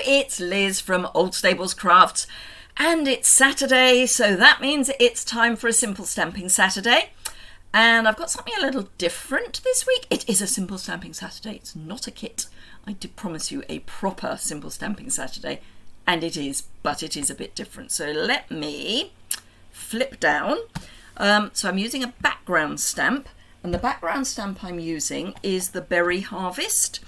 it's Liz from Old Stables Crafts, and it's Saturday, so that means it's time for a Simple Stamping Saturday. And I've got something a little different this week. It is a Simple Stamping Saturday, it's not a kit. I did promise you a proper Simple Stamping Saturday, and it is, but it is a bit different. So let me flip down. So I'm using a background stamp, and the background stamp I'm using is the Berry Harvest.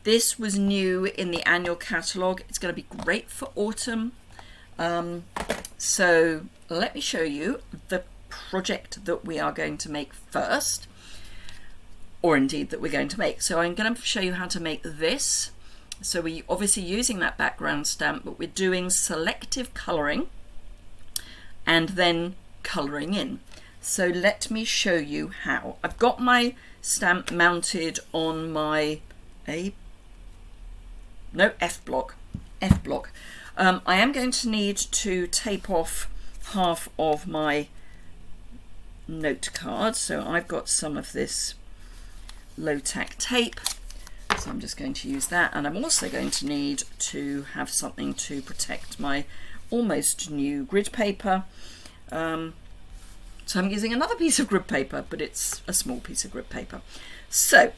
This was new in the annual catalogue. It's going to be great for autumn. So let me show you the project that we are going to make first, or indeed that we're going to make. So I'm going to show you how to make this. So we're obviously using that background stamp, but we're doing selective colouring and then colouring in. So let me show you how. I've got my stamp mounted on my F block. I am going to need to tape off half of my note card. So I've got some of this low tack tape. So I'm just going to use that. And I'm also going to need to have something to protect my almost new grid paper. So I'm using another piece of grid paper, but it's a small piece of grid paper. So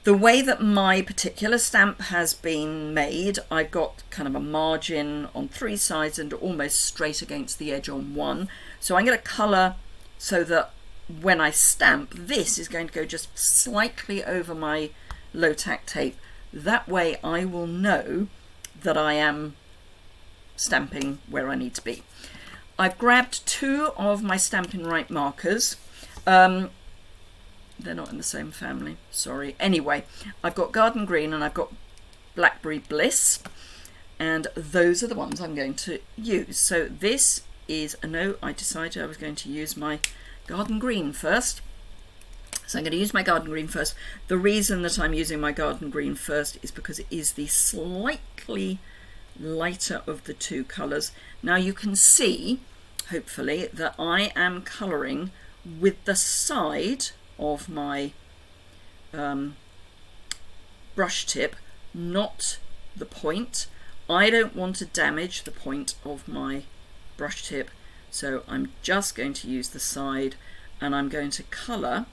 the way that my particular stamp has been made, I've got kind of a margin on 3 sides and almost straight against the edge on 1. So I'm going to colour so that when I stamp, this is going to go just slightly over my low tack tape. That way I will know that I am stamping where I need to be. I've grabbed 2 of my Stampin' Right markers. They're not in the same family, sorry. Anyway, I've got Garden Green and I've got Blackberry Bliss, and those are the ones I'm going to use. So this is I decided I was going to use my Garden Green first. So I'm going to use my Garden Green first. The reason that I'm using my Garden Green first is because it is the slightly lighter of the 2 colours. Now you can see, hopefully, that I am colouring with the side of my brush tip, not the point. I don't want to damage the point of my brush tip, so I'm just going to use the side, and I'm going to colour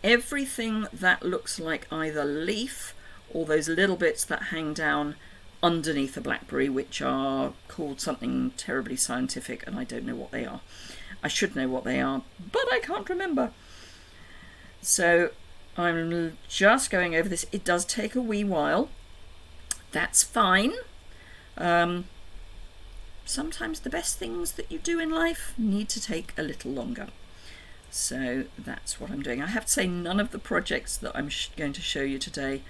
everything that looks like either leaf or those little bits that hang down underneath the blackberry, which are called something terribly scientific, and I don't know what they are. I should know what they are, but I can't remember. So I'm just going over this. It does take a wee while. That's fine. Sometimes the best things that you do in life need to take a little longer. So that's what I'm doing. I have to say, none of the projects that I'm going to show you today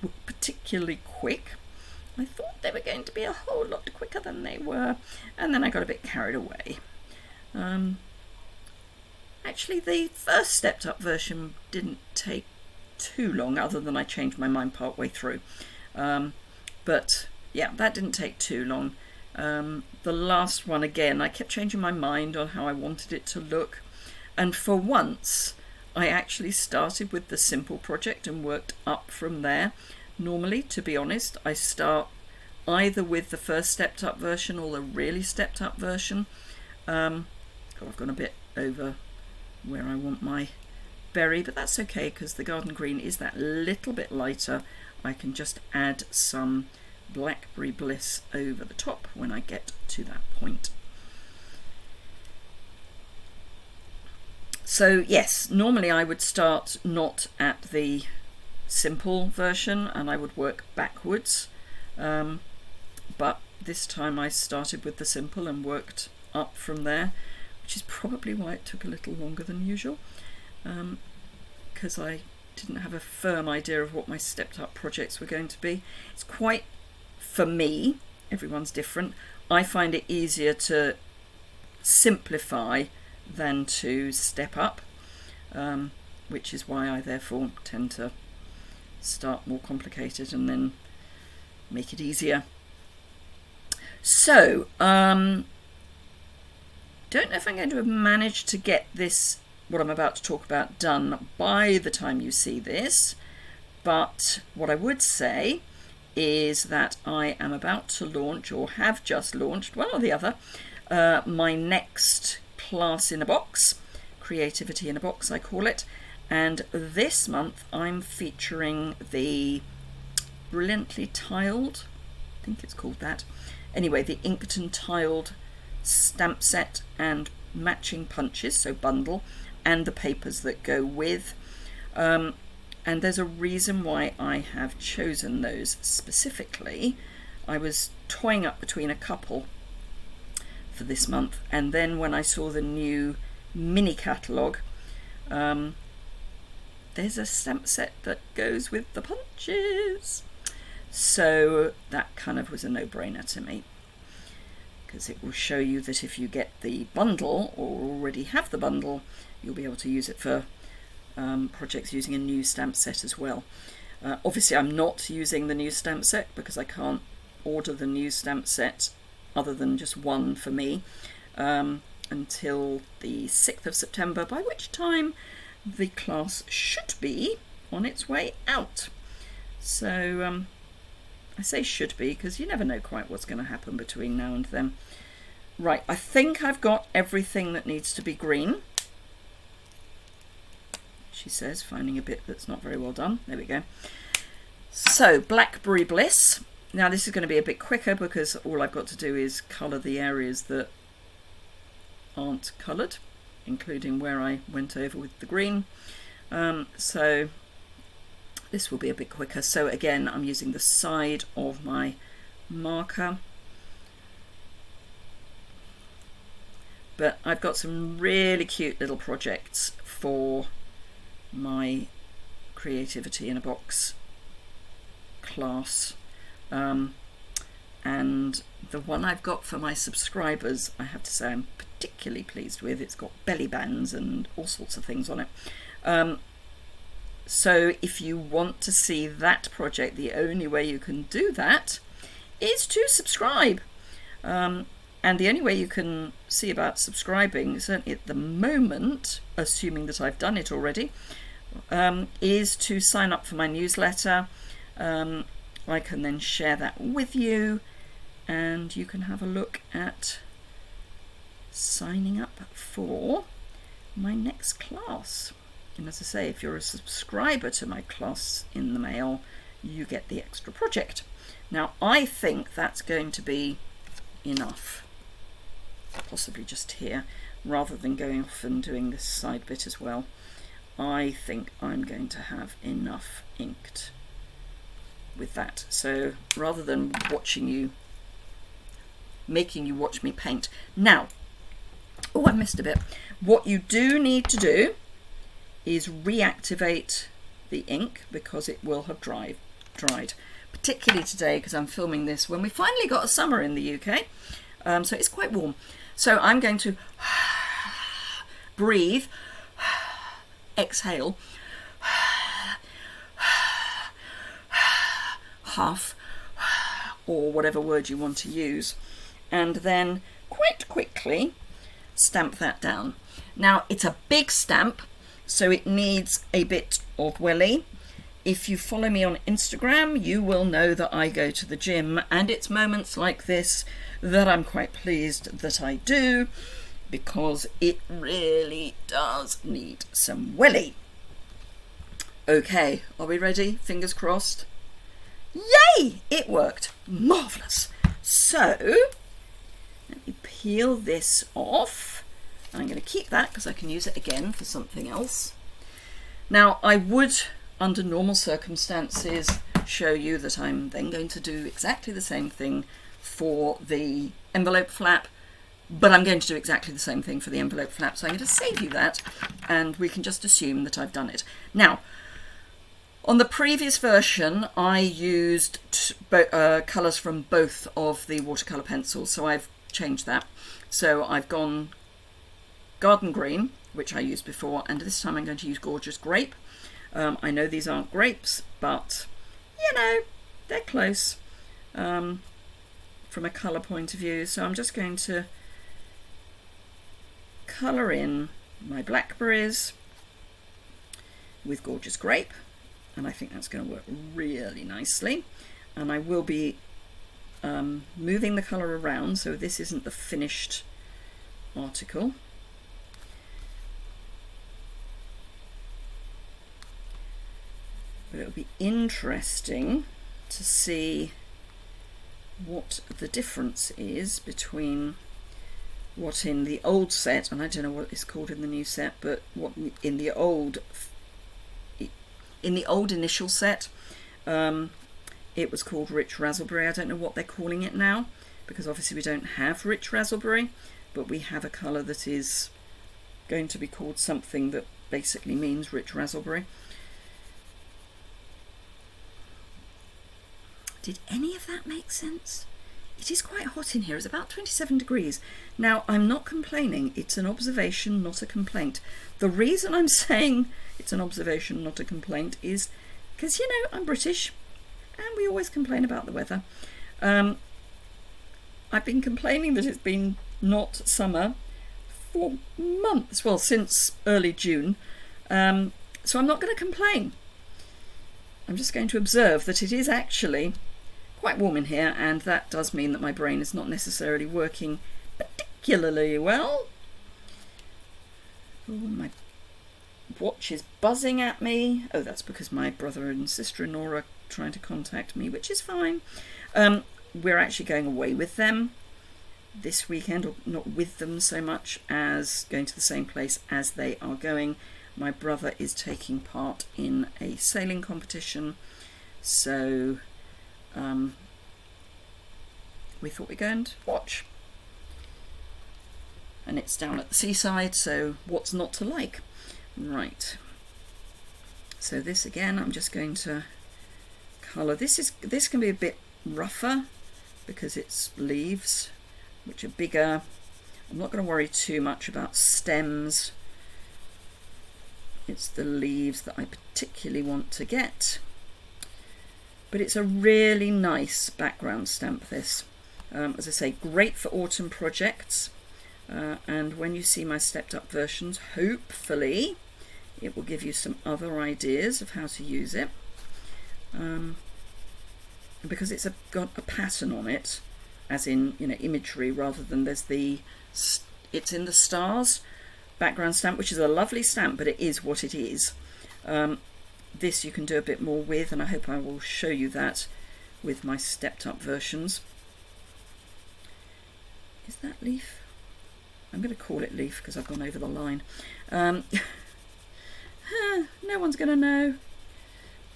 were particularly quick. I thought they were going to be a whole lot quicker than they were, and then I got a bit carried away. Actually, the first stepped up version didn't take too long, other than I changed my mind part way through. But yeah, that didn't take too long. The last one, again, I kept changing my mind on how I wanted it to look. And for once, I actually started with the simple project and worked up from there. Normally, to be honest, I start either with the first stepped up version or the really stepped up version. I've gone a bit over where I want my berry, but that's okay because the Garden Green is that little bit lighter. I can just add some Blackberry Bliss over the top when I get to that point. So yes, normally I would start not at the simple version and I would work backwards, but this time I started with the simple and worked up from there, which is probably why it took a little longer than usual, because I didn't have a firm idea of what my stepped up projects were going to be. It's quite, for me, everyone's different, I find it easier to simplify than to step up, which is why I therefore tend to start more complicated and then make it easier. So don't know if I'm going to have managed to get this, what I'm about to talk about, done by the time you see this, but what I would say is that I am about to launch, or have just launched, one or the other, my next class in a box, Creativity in a Box I call it, and this month I'm featuring the Brilliantly Tiled, I think it's called that, anyway, the inked and tiled stamp set and matching punches, so bundle, and the papers that go with. And there's a reason why I have chosen those specifically. I was toying up between a couple for this month, and then when I saw the new mini catalogue, there's a stamp set that goes with the punches. So that kind of was a no-brainer to me, because it will show you that if you get the bundle, or already have the bundle, you'll be able to use it for projects using a new stamp set as well. Obviously I'm not using the new stamp set because I can't order the new stamp set other than just one for me until the 6th of September, by which time the class should be on its way out. So I say should be because you never know quite what's going to happen between now and then. Right, I think I've got everything that needs to be green, she says, finding a bit that's not very well done. There we go. So, Blackberry Bliss. Now this is going to be a bit quicker because all I've got to do is colour the areas that aren't coloured, including where I went over with the green. So this will be a bit quicker. So again, I'm using the side of my marker. But I've got some really cute little projects for my Creativity in a Box class, and the one I've got for my subscribers, I have to say I'm particularly pleased with. It's got belly bands and all sorts of things on it. So if you want to see that project, the only way you can do that is to subscribe. And the only way you can see about subscribing, certainly at the moment, assuming that I've done it already, is to sign up for my newsletter. I can then share that with you, and you can have a look at signing up for my next class. And as I say, if you're a subscriber to my class in the mail, you get the extra project. Now I think that's going to be enough, possibly just here, rather than going off and doing this side bit as well. I think I'm going to have enough inked with that. So rather than making you watch me paint. Now, oh, I missed a bit. What you do need to do is reactivate the ink because it will have dried. Particularly today, because I'm filming this when we finally got a summer in the UK. So it's quite warm. So I'm going to breathe, exhale, half, or whatever word you want to use, and then quite quickly stamp that down. Now it's a big stamp, so it needs a bit of welly. If you follow me on Instagram, you will know that I go to the gym, and it's moments like this that I'm quite pleased that I do, because it really does need some welly. Okay, are we ready? Fingers crossed. Yay! It worked. Marvellous. So, let me peel this off. I'm going to keep that because I can use it again for something else. Now, I would, under normal circumstances, show you that I'm then going to do exactly the same thing for the envelope flap, but I'm going to do exactly the same thing for the envelope flap, so I'm going to save you that, and we can just assume that I've done it. Now, on the previous version, I used colours from both of the watercolour pencils, so I've changed that. So I've gone Garden Green, which I used before, and this time I'm going to use Gorgeous Grape. I know these aren't grapes, but, you know, they're close from a colour point of view. So I'm just going to colour in my blackberries with Gorgeous Grape, and I think that's going to work really nicely. and I will be moving the colour around, so this isn't the finished article. But it'll be interesting to see what the difference is between what in the old set, and I don't know what it's called in the new set, but what in the old initial set, it was called Rich Raspberry. I don't know what they're calling it now, because obviously we don't have Rich Raspberry, but we have a colour that is going to be called something that basically means Rich Raspberry. Did any of that make sense? It is quite hot in here. It's about 27 degrees. Now, I'm not complaining. It's an observation, not a complaint. The reason I'm saying it's an observation, not a complaint, is because, you know, I'm British and we always complain about the weather. I've been complaining that it's been not summer for months, well, since early June. So I'm not going to complain. I'm just going to observe that it is actually quite warm in here, and that does mean that my brain is not necessarily working particularly well. Oh, my watch is buzzing at me. Oh, that's because my brother and sister-in-law are trying to contact me, which is fine. We're actually going away with them this weekend, or not with them so much as going to the same place as they are going. My brother is taking part in a sailing competition, so we thought we'd go and watch. And it's down at the seaside, so what's not to like? Right. So this again, I'm just going to colour. This can be a bit rougher because it's leaves, which are bigger. I'm not going to worry too much about stems. It's the leaves that I particularly want to get. But it's a really nice background stamp, this. As I say, great for autumn projects. And when you see my stepped up versions, hopefully it will give you some other ideas of how to use it. Because it's got a pattern on it, as in, you know, imagery, rather than it's in the stars background stamp, which is a lovely stamp, but it is what it is. This you can do a bit more with, and I hope I will show you that with my stepped up versions. Is that leaf? I'm going to call it leaf because I've gone over the line. No one's going to know.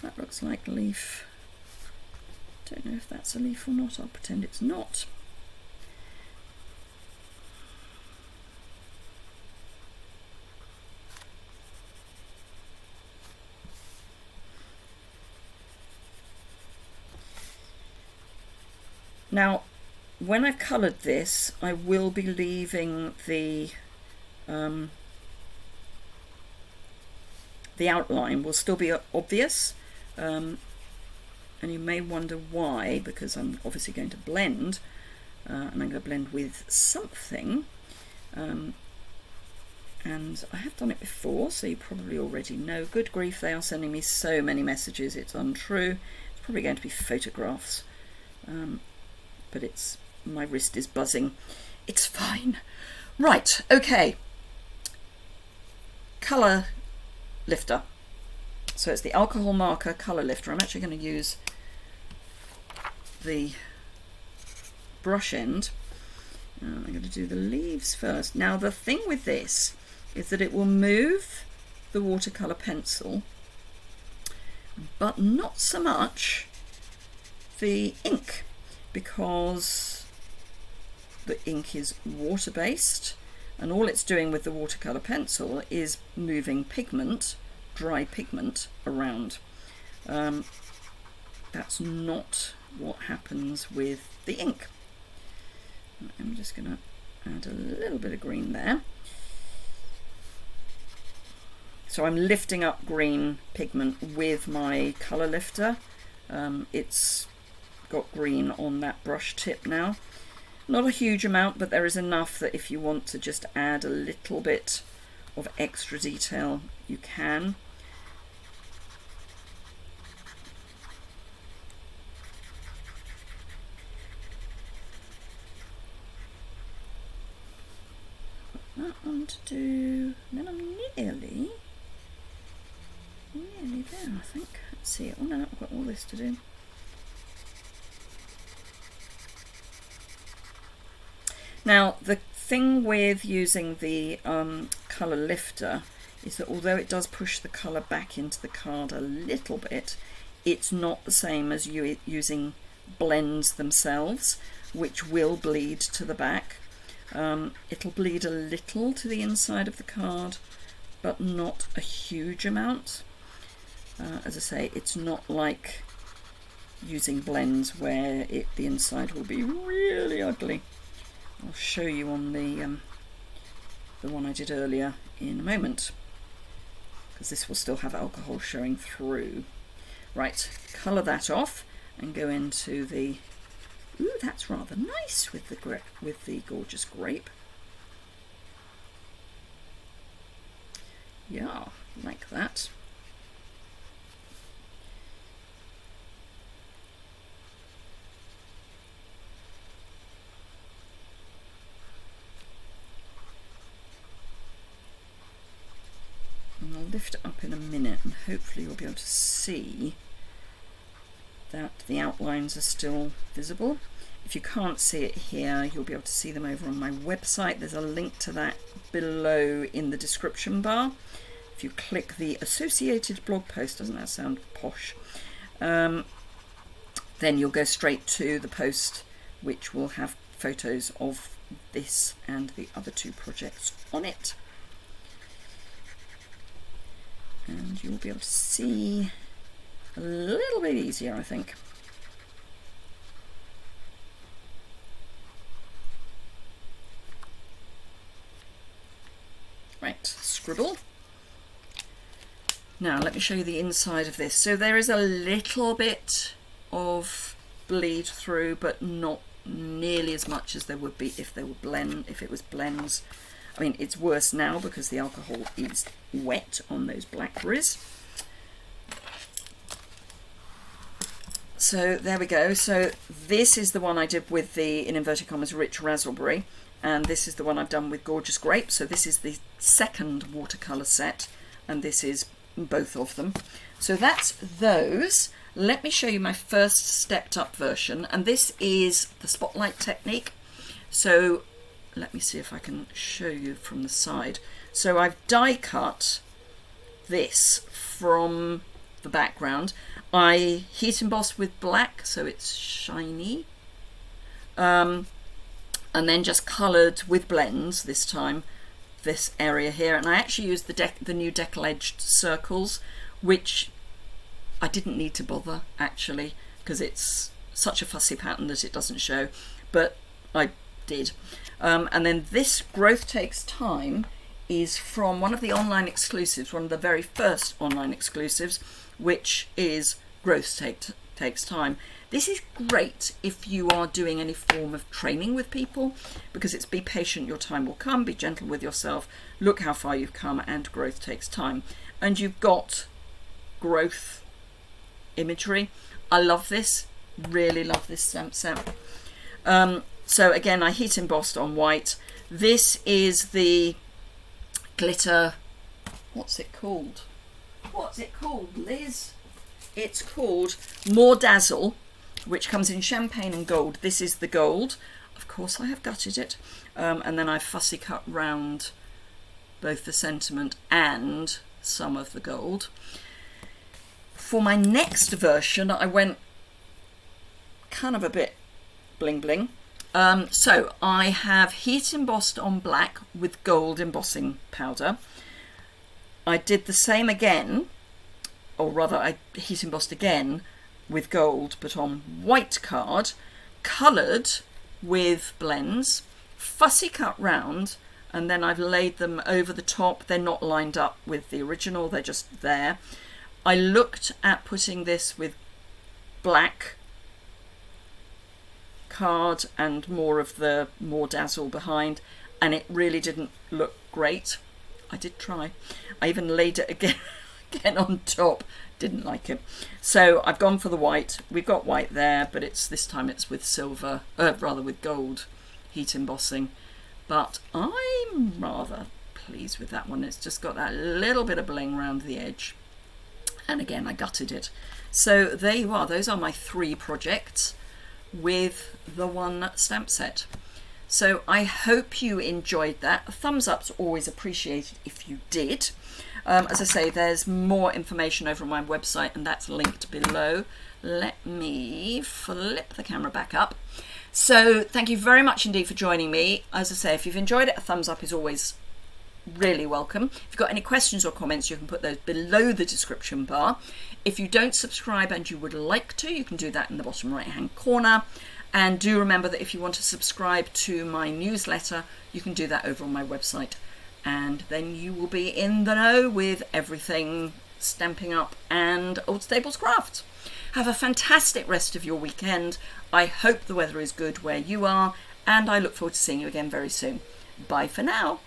That looks like leaf. Don't know if that's a leaf or not. I'll pretend it's not. Now, when I've coloured this, I will be leaving the outline will still be obvious, and you may wonder why, because I'm obviously going to blend, and I'm going to blend with something, and I have done it before, so you probably already know. Good grief, they are sending me so many messages, it's untrue. It's probably going to be photographs. But my wrist is buzzing. It's fine. Right, okay. Colour lifter. So it's the alcohol marker colour lifter. I'm actually going to use the brush end. I'm going to do the leaves first. Now the thing with this is that it will move the watercolour pencil, but not so much the ink, because the ink is water-based, and all it's doing with the watercolour pencil is moving pigment, dry pigment, around. That's not what happens with the ink. I'm just going to add a little bit of green there. So I'm lifting up green pigment with my colour lifter. It's got green on that brush tip now. Not a huge amount, but there is enough that if you want to just add a little bit of extra detail, you can. that one to do, and then I'm nearly there, I think. Let's see. Oh no, I've got all this to do. Now, the thing with using the colour lifter is that although it does push the colour back into the card a little bit, it's not the same as you using blends themselves, which will bleed to the back. It'll bleed a little to the inside of the card, but not a huge amount. As I say, it's not like using blends where the inside will be really ugly. I'll show you on the one I did earlier in a moment, because this will still have alcohol showing through. Right, colour that off and go into the. Ooh, that's rather nice with the gorgeous grape. Yeah, like that. And I'll lift it up in a minute and hopefully you'll be able to see that the outlines are still visible. If you can't see it here, you'll be able to see them over on my website. There's a link to that below in the description bar. If you click the associated blog post, doesn't that sound posh? Then you'll go straight to the post, which will have photos of this and the other two projects on it. And you'll be able to see a little bit easier, I think. Right, scribble. Now let me show you the inside of this. So there is a little bit of bleed through, but not nearly as much as there would be if it was blends. I mean, it's worse now because the alcohol is wet on those blackberries. So there we go. So this is the one I did with the, in inverted commas, rich raspberry, and this is the one I've done with gorgeous grape. So this is the second watercolour set, and this is both of them. So that's those. Let me show you my first stepped up version, and this is the spotlight technique. So let me see if I can show you from the side. So I've die cut this from the background. I heat embossed with black so it's shiny, and then just coloured with blends this time this area here, and I actually used the new decal edged circles, which I didn't need to bother actually because it's such a fussy pattern that it doesn't show, but I did. And then this Growth Takes Time is from one of the online exclusives, one of the very first online exclusives, which is Growth Takes Time. This is great if you are doing any form of training with people, because it's be patient, your time will come, be gentle with yourself, look how far you've come, and growth takes time. And you've got growth imagery. I love this, really love this stamp set. So again, I heat embossed on white. This is the glitter, what's it called? What's it called, Liz? It's called More Dazzle, which comes in champagne and gold. This is the gold. Of course I have gutted it. And then I fussy cut round both the sentiment and some of the gold. For my next version, I went kind of a bit bling bling. So I have heat embossed on black with gold embossing powder. I did the same again, or rather I heat embossed again with gold, but on white card, coloured with blends, fussy cut round, and then I've laid them over the top. They're not lined up with the original, they're just there. I looked at putting this with black card and more of the More Dazzle behind, and it really didn't look great. I did try. I even laid it again on top. Didn't like it. So I've gone for the white. We've got white there, but this time it's with silver, rather with gold heat embossing. but I'm rather pleased with that one. It's just got that little bit of bling around the edge, and again I gutted it. So there you are, those are my 3 projects with the one stamp set. So I hope you enjoyed that. A thumbs up's always appreciated if you did. As I say, there's more information over on my website, and that's linked below. Let me flip the camera back up. So thank you very much indeed for joining me. As I say, if you've enjoyed it, a thumbs up is always really welcome. If you've got any questions or comments, you can put those below the description bar. If you don't subscribe and you would like to, you can do that in the bottom right hand corner. And do remember that if you want to subscribe to my newsletter, you can do that over on my website, and then you will be in the know with everything Stampin' Up and Old Staples Crafts. Have a fantastic rest of your weekend. I hope the weather is good where you are, and I look forward to seeing you again very soon. Bye for now.